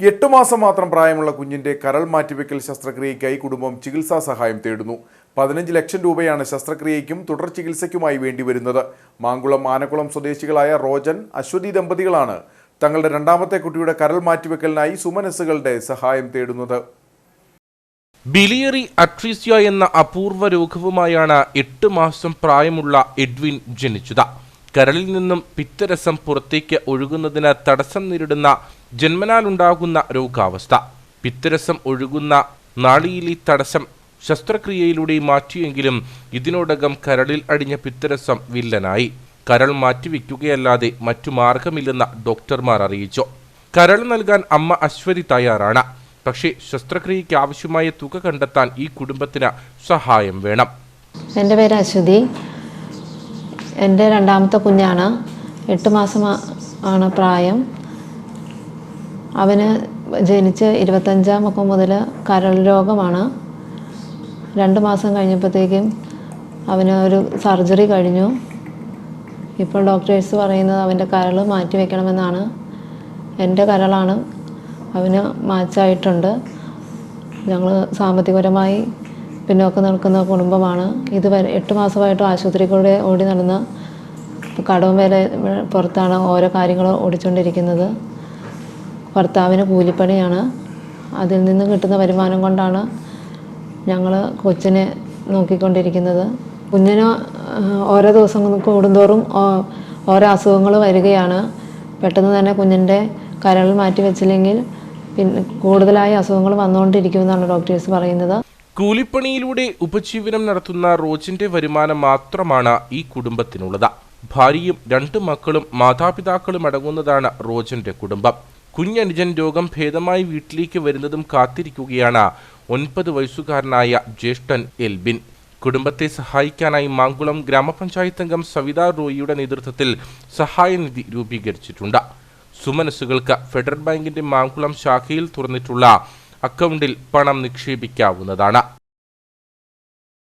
8 മാസം മാത്രം പ്രായമുള്ള കുഞ്ഞിന്റെ കരൾ മാറ്റിവെക്കൽ ശസ്ത്രക്രിയയ്ക്കായി കുടുംബം ചികിത്സാ സഹായം തേടുന്നു. 15 ലക്ഷം രൂപയാണ് ശസ്ത്രക്രിയയ്ക്കും തുടർ ചികിത്സയ്ക്കുമായി വേണ്ടിവരുന്നത്. മാങ്കുളം ആനക്കുളം സ്വദേശികളായ റോജൻ, അശ്വതി ദമ്പതികളാണ് തങ്ങളുടെ രണ്ടാമത്തെ കുട്ടിയുടെ കരൾ മാറ്റിവെക്കലിനായി സുമനസ്സുകളുടെ സഹായം തേടുന്നത്. ബിലിയറി അട്രീസിയ എന്ന അപൂർവ രോഗവുമായാണ് 8 മാസം പ്രായമുള്ള എഡ്വിൻ ജനിച്ചത്. കരളിൽ നിന്നും പിത്തരസം പുറത്തേക്ക് ഒഴുകുന്നതിന് തടസ്സം നേരിടുന്ന ജന്മനാലുണ്ടാകുന്ന രോഗാവസ്ഥ. പിത്തരസം ഒഴുകുന്ന നാളിയിലെ തടസ്സം ശസ്ത്രക്രിയയിലൂടെ മാറ്റിയെങ്കിലും ഇതിനോടകം കരളിൽ അടിഞ്ഞ പിത്തരസം വില്ലനായി. കരൾ മാറ്റിവെക്കുകയല്ലാതെ മറ്റു മാർഗമില്ലെന്ന് ഡോക്ടർമാർ അറിയിച്ചു. കരൾ നൽകാൻ അമ്മ അശ്വതി തയ്യാറാണ്. പക്ഷേ ശസ്ത്രക്രിയയ്ക്ക് ആവശ്യമായ തുക കണ്ടെത്താൻ ഈ കുടുംബത്തിന് സഹായം വേണം. എൻ്റെ പേര് അശ്വതി. എൻ്റെ രണ്ടാമത്തെ കുഞ്ഞാണ്. 8 മാസം ആണ് പ്രായം. അവന് ജനിച്ച് 25-ാം ഒക്കെ മുതൽ കരൾ രോഗമാണ്. 2 മാസം കഴിഞ്ഞപ്പോഴത്തേക്കും അവന് ഒരു സർജറി കഴിഞ്ഞു. ഇപ്പോൾ ഡോക്ടേഴ്സ് പറയുന്നത് അവൻ്റെ കരൾ മാറ്റി വയ്ക്കണമെന്നാണ്. എൻ്റെ കരളാണ് അവന് മാച്ചായിട്ടുണ്ട്. ഞങ്ങൾ സാമ്പത്തികപരമായി പിന്നോക്കം നിൽക്കുന്ന കുടുംബമാണ്. ഇതുവരെ 8 മാസമായിട്ടും ആശുപത്രിയിലൂടെ ഓടി നടന്ന് കടവും വില പുറത്താണ് ഓരോ കാര്യങ്ങൾ ഓടിച്ചുകൊണ്ടിരിക്കുന്നത്. ഭർത്താവിന് കൂലിപ്പണിയാണ്. അതിൽ നിന്ന് കിട്ടുന്ന വരുമാനം കൊണ്ടാണ് ഞങ്ങൾ കൊച്ചിനെ നോക്കിക്കൊണ്ടിരിക്കുന്നത്. കുഞ്ഞിന് ഓരോ ദിവസം കൂടുന്തോറും ഓരോ അസുഖങ്ങൾ വരികയാണ്. പെട്ടെന്ന് തന്നെ കുഞ്ഞിൻ്റെ കരൾ മാറ്റി വെച്ചില്ലെങ്കിൽ പിന്നെ കൂടുതലായി അസുഖങ്ങൾ വന്നുകൊണ്ടിരിക്കുമെന്നാണ് ഡോക്ടേഴ്സ് പറയുന്നത്. കൂലിപ്പണിയിലൂടെ ഉപജീവനം നടത്തുന്ന റോജിന്റെ വരുമാനം മാത്രമാണ് ഈ കുടുംബത്തിനുള്ളത്. ഭാര്യയും 2 മക്കളും മാതാപിതാക്കളും അടങ്ങുന്നതാണ് റോജന്റെ കുടുംബം. കുഞ്ഞനുജൻ രോഗം ഭേദമായി വീട്ടിലേക്ക് വരുന്നതും കാത്തിരിക്കുകയാണ് 9 വയസ്സുകാരനായ ജ്യേഷ്ഠൻ എൽബിൻ. കുടുംബത്തെ സഹായിക്കാനായി മാങ്കുളം ഗ്രാമപഞ്ചായത്ത് അംഗം സവിത റോയിയുടെ നേതൃത്വത്തിൽ സഹായനിധി രൂപീകരിച്ചിട്ടുണ്ട്. സുമനസ്സുകൾക്ക് ഫെഡറൽ ബാങ്കിന്റെ മാങ്കുളം ശാഖയിൽ തുറന്നിട്ടുള്ള അക്കൗണ്ടിൽ പണം നിക്ഷേപിക്കാവുന്നതാണ്.